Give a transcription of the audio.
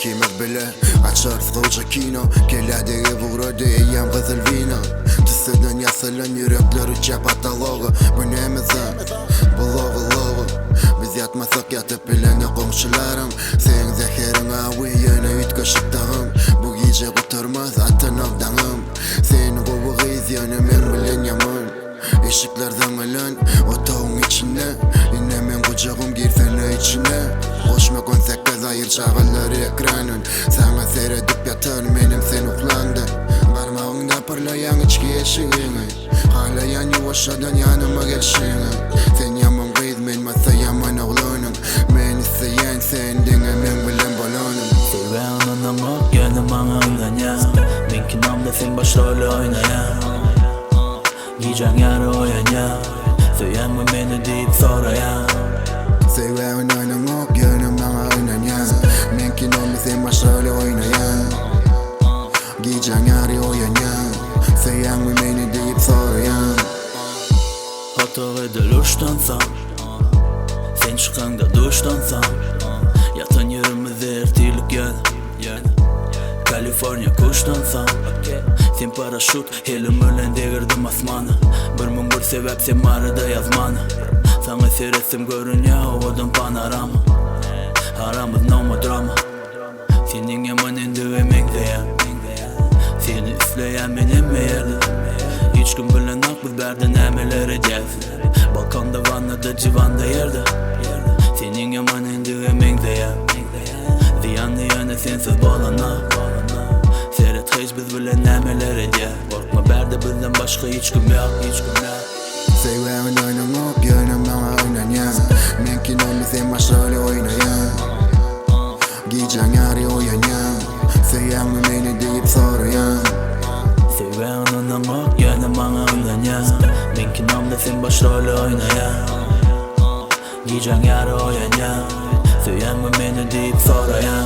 Kime bile açar koca kino Kelade vurdu eyyam Gyzyl vino Tüsüden yasalan yürekler uçap atalogu Bu nemizin Bu lovu Biz yatmasak yatıp bilene komşularım Sen zeherin avi yöne üt kaşıktağım Bu gece kuturmaz atın avdanım Sen kovu gıyız yöne men bilen yaman Işıklardan alan otağın içinde Yine men kucağım girsene içine Koşma 18 ayır çağılları ekranın Sana seyredip yatır benim sen uklandı Parmağında parlayan içki eşiğini Hala yan yuvaşadan yanıma geçini Sen yaman kıyız men masa yaman oğlunum Men isteyen sen dine men bilen balonum Seven anamı gönlüm bana Ynanyan Men kinamda sen başrolü oynayan Giyeceksin yarı oyanyan Söylen mi beni deyip sorayan Seven anamı gönlüm bana Ynanyan Men kinamda sen başrolü oynayan Giyeceksin yarı oyanyan Söylen mi beni deyip sorayan Hata edilir uçtansan Sen çıkanda duştansan Yatan yerimize ertilik gel Kaliforniya kuştansan Sen paraşut helim ölen degirdim asmanı Bir sebep sen marada yazmanı Sana seyretsim görün ya ovadan panorama Aramız no drama Senin yaman endüvemekte ya Seni üfleyen benim meyerli Hiç gün bilen aklı berden emeler edeceğiz Balkonda vannada civanda yerde Senin yaman endüvemekte ya Ziyanlı yöne sensiz bağlana Seyret hiç biz bilen emeler edeceğiz Korkma berde bizden başka hiç gün yok Seven anamı gönlüm bana Ynanyan Men kinamda sen başrolü oynayan Giyeceksin yarı oyanyan Söylen mi beni deyip sorayan Seven anamı gönlüm bana Ynanyan Men kinamda sen başrolü oynayan Giyeceksin yarı oyanyan Söylen mi beni deyip sorayan